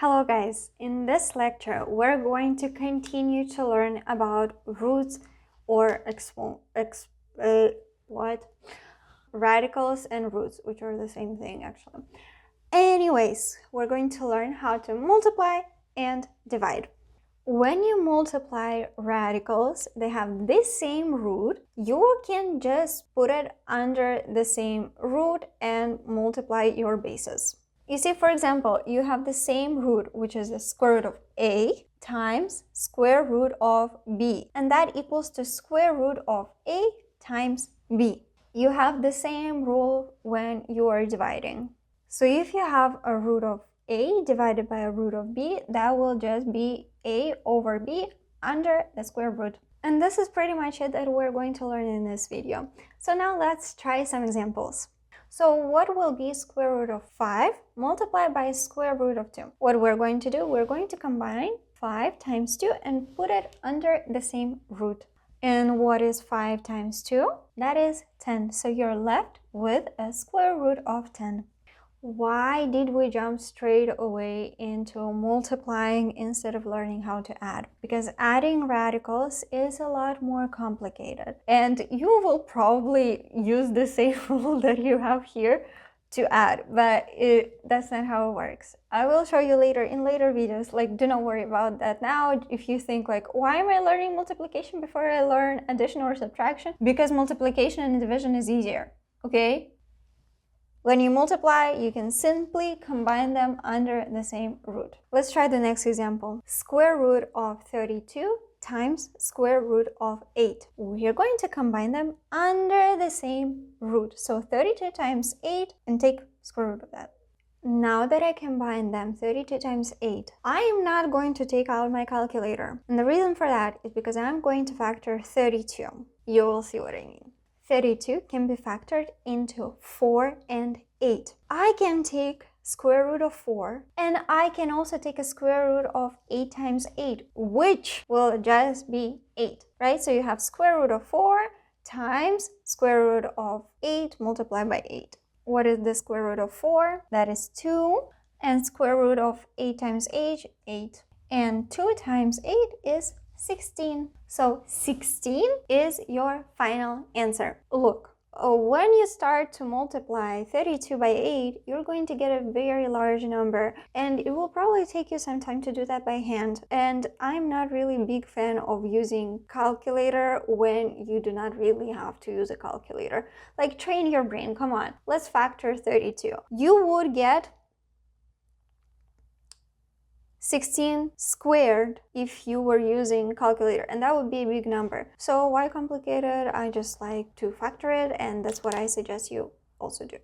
Hello guys, in this lecture we're going to continue to learn about roots or radicals and roots, which are the same thing actually. Anyways, we're going to learn how to multiply and divide. When you multiply radicals, they have this same root. You can just put it under the same root and multiply your bases. You see, for example, you have the same root, which is the square root of a times square root of b, and that equals to square root of a times b. You have the same rule when you are dividing. So if you have a root of a divided by a root of b, that will just be a over b under the square root. And this is pretty much it that we're going to learn in this video. So now let's try some examples. So what will be square root of 5 multiplied by square root of 2? What we're going to do, we're going to combine 5 times 2 and put it under the same root. And what is 5 times 2? That is 10. So you're left with a square root of 10. Why did we jump straight away into multiplying instead of learning how to add? Because adding radicals is a lot more complicated. And you will probably use the same rule that you have here to add, but that's not how it works. I will show you later in later videos. Like, do not worry about that now. If you think like, why am I learning multiplication before I learn addition or subtraction? Because multiplication and division is easier, okay? When you multiply, you can simply combine them under the same root. Let's try the next example. Square root of 32 times square root of 8. We are going to combine them under the same root. So 32 times 8 and take square root of that. Now that I combine them, 32 times 8, I am not going to take out my calculator. And the reason for that is because I'm going to factor 32. You will see what I mean. 32 can be factored into 4 and 8. I can take square root of 4 and I can also take a square root of 8 times 8, which will just be 8, right? So you have square root of 4 times square root of 8 multiplied by 8. What is the square root of 4? That is 2, and square root of 8 times 8, 8. And 2 times 8 is 16. So 16 is your final answer. Look, when you start to multiply 32 by 8, you're going to get a very large number, and it will probably take you some time to do that by hand. And I'm not really a big fan of using calculator when you do not really have to use a calculator. Like, train your brain, come on. Let's factor 32. You would get 16 squared if you were using calculator, and that would be a big number. So why complicate it? I just like to factor it, and that's what I suggest you also do.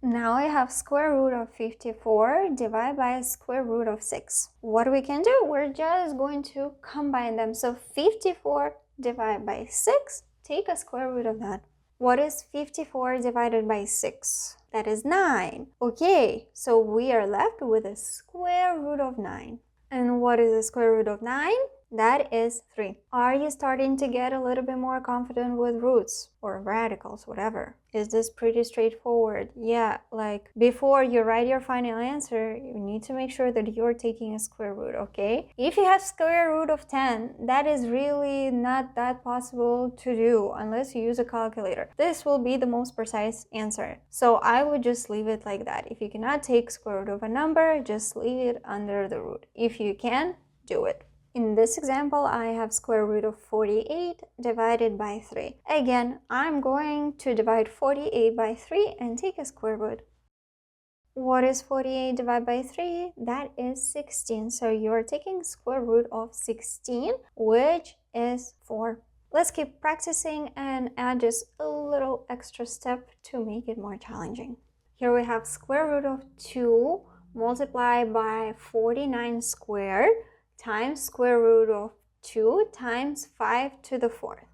Now I have square root of 54 divided by square root of 6. What we can do, we're just going to combine them. So 54 divided by 6, take a square root of that. What is 54 divided by 6? That is 9. Okay, so we are left with a square root of 9. And what is the square root of 9? That is 3. Are you starting to get a little bit more confident with roots or radicals, whatever? Is this pretty straightforward? Yeah, like before you write your final answer, you need to make sure that you're taking a square root, okay? If you have square root of 10, that is really not that possible to do unless you use a calculator. This will be the most precise answer. So I would just leave it like that. If you cannot take square root of a number, just leave it under the root. If you can, do it. In this example, I have square root of 48 divided by 3. Again, I'm going to divide 48 by 3 and take a square root. What is 48 divided by 3? That is 16. So you're taking square root of 16, which is 4. Let's keep practicing and add just a little extra step to make it more challenging. Here we have square root of 2 multiplied by 49 squared times square root of 2 times 5 to the 4th.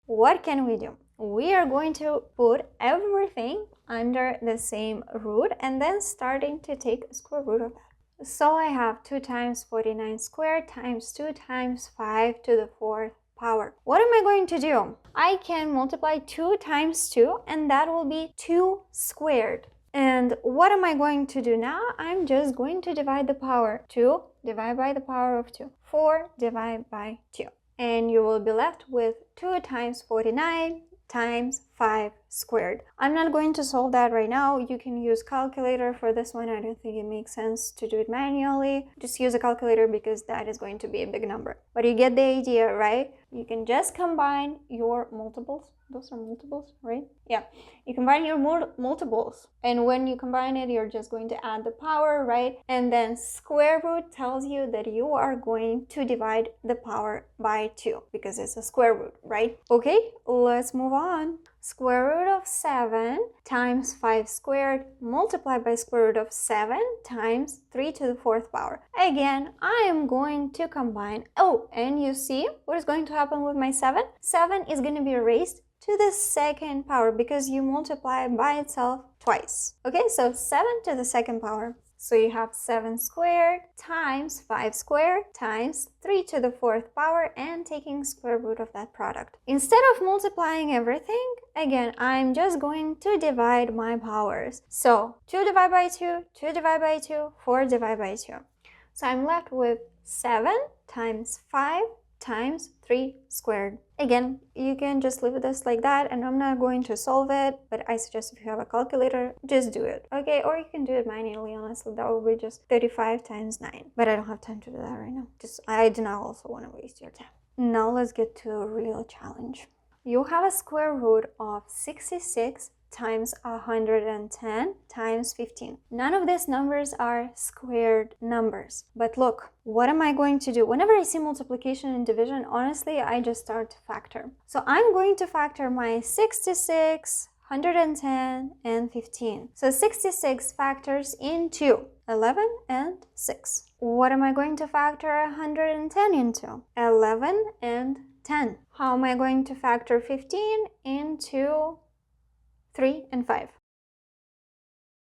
What can we do? We are going to put everything under the same root and then starting to take a square root of that. So I have 2 times 49 squared times 2 times 5 to the 4th power. What am I going to do? I can multiply 2 times 2 and that will be 2 squared. And what am I going to do now? I'm just going to divide the power. 2 divide by the power of 2. 4 divide by 2. And you will be left with 2 times 49 times 5 squared. I'm not going to solve that right now. You can use calculator for this one. I don't think it makes sense to do it manually. Just use a calculator because that is going to be a big number. But you get the idea, right? You can just combine your multiples. Those are multiples, right? Yeah. You combine your multiples. And when you combine it, you're just going to add the power, right? And then square root tells you that you are going to divide the power by 2 because it's a square root, right? Okay, let's move on. Square root of 7 times 5 squared multiplied by square root of 7 times 3 to the 4th power. Again, I am going to combine. Oh, and you see what is going to happen with my 7? 7 is going to be raised to the 2nd power because you multiply by itself twice. Okay, so 7 to the 2nd power. So you have 7 squared times 5 squared times 3 to the 4th power and taking square root of that product. Instead of multiplying everything, again, I'm just going to divide my powers. So 2 divided by 2, 2 divided by 2, 4 divided by 2. So I'm left with 7 times 5 times 3 squared. Again, you can just leave this like that and I'm not going to solve it, but I suggest if you have a calculator, just do it, okay? Or you can do it manually, honestly. That will be just 35 times 9. But I don't have time to do that right now. I do not also want to waste your time. Now let's get to a real challenge. You have a square root of 66 times 110 times 15. None of these numbers are squared numbers. But look, what am I going to do? Whenever I see multiplication and division, honestly, I just start to factor. So I'm going to factor my 66, 110, and 15. So 66 factors into 11 and 6. What am I going to factor 110 into? 11 and 10. How am I going to factor 15 into 3 and 5?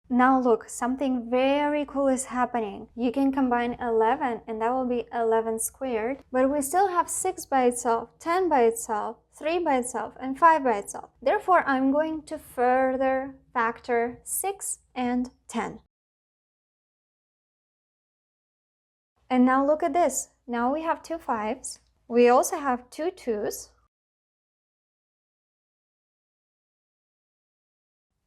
Now look, something very cool is happening. You can combine 11 and that will be 11 squared, but we still have 6 by itself, 10 by itself, 3 by itself, and 5 by itself. Therefore, I'm going to further factor 6 and 10. And now look at this. Now we have 2 5s. We also have 2 2s.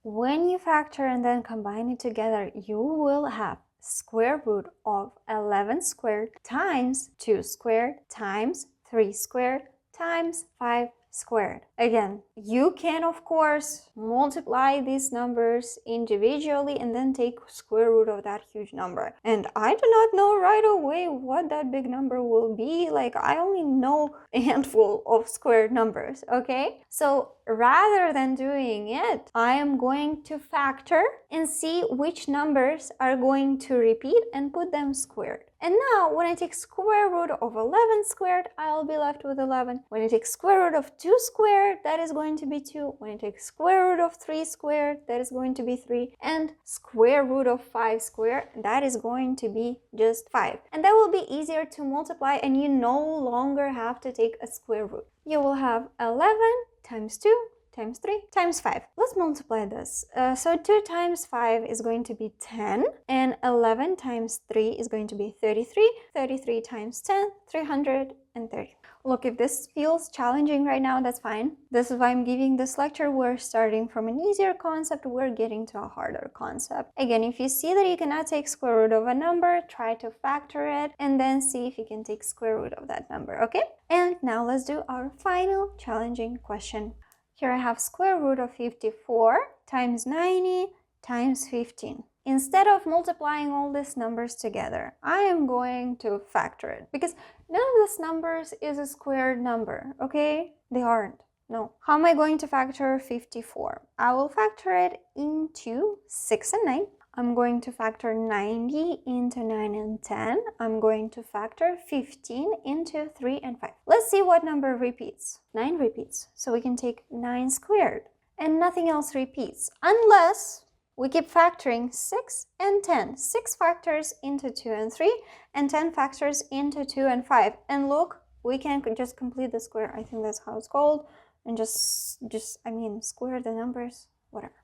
When you factor and then combine it together, you will have square root of 11 squared times 2 squared times 3 squared times 5 squared. Again, you can of course multiply these numbers individually and then take square root of that huge number. And I do not know right away what that big number will be. Like, I only know a handful of squared numbers, okay? So rather than doing it, I am going to factor and see which numbers are going to repeat and put them squared. And now, when I take square root of 11 squared, I'll be left with 11. When I take square root of 2 squared, that is going to be 2. When I take square root of 3 squared, that is going to be 3. And square root of 5 squared, that is going to be just 5. And that will be easier to multiply and you no longer have to take a square root. You will have 11 times 2 times 3 times 5. Let's multiply this. So 2 times 5 is going to be 10, and 11 times 3 is going to be 33. 33 times 10, 330. Look, if this feels challenging right now, that's fine. This is why I'm giving this lecture. We're starting from an easier concept, we're getting to a harder concept. Again, if you see that you cannot take square root of a number, try to factor it and then see if you can take square root of that number, okay? And now let's do our final challenging question. Here I have square root of 54 times 90 times 15. Instead of multiplying all these numbers together, I am going to factor it because none of these numbers is a squared number, okay? They aren't. No. How am I going to factor 54? I will factor it into 6 and 9. I'm going to factor 90 into 9 and 10. I'm going to factor 15 into 3 and 5. Let's see what number repeats. 9 repeats. So we can take 9 squared. And nothing else repeats unless we keep factoring 6 and 10. 6 factors into 2 and 3 and 10 factors into 2 and 5. And look, we can just complete the square. I think that's how it's called. And just square the numbers, whatever.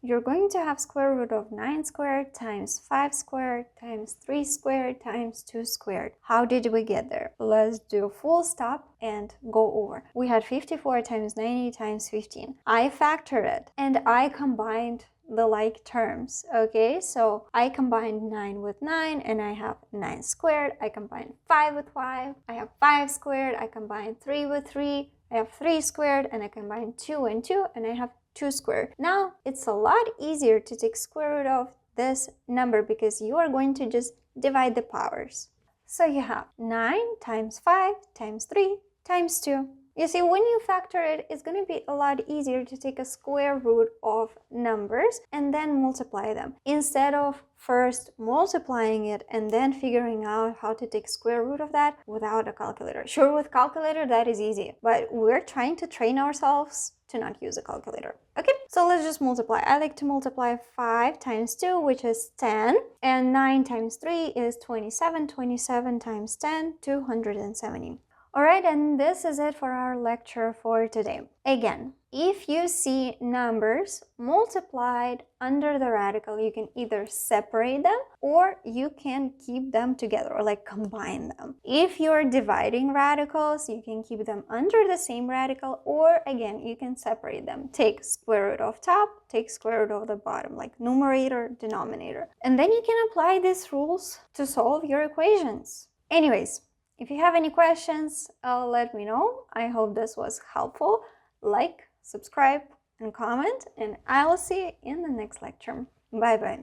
you're going to have square root of 9 squared times 5 squared times 3 squared times 2 squared. How did we get there? Let's do a full stop and go over. We had 54 times 90 times 15. I factored it and I combined the like terms. Okay, so I combined 9 with 9 and I have 9 squared. I combined 5 with 5. I have 5 squared. I combined 3 with 3. I have 3 squared, and I combine 2 and 2 and I have 2 squared. Now it's a lot easier to take square root of this number because you are going to just divide the powers. So you have 9 times 5 times 3 times 2. You see, when you factor it, it's going to be a lot easier to take a square root of numbers and then multiply them, instead of first multiplying it and then figuring out how to take square root of that without a calculator. Sure, with calculator, that is easy, but we're trying to train ourselves to not use a calculator. Okay, so let's just multiply. I like to multiply 5 times 2, which is 10, and 9 times 3 is 27. 27 times 10, 270. Alright, and this is it for our lecture for today. Again, if you see numbers multiplied under the radical, you can either separate them or you can keep them together or like combine them. If you're dividing radicals, you can keep them under the same radical, or again, you can separate them. Take square root of top, take square root of the bottom, like numerator, denominator. And then you can apply these rules to solve your equations. Anyways, if you have any questions, let me know. I hope this was helpful. Like, subscribe, and comment, and I'll see you in the next lecture. Bye-bye.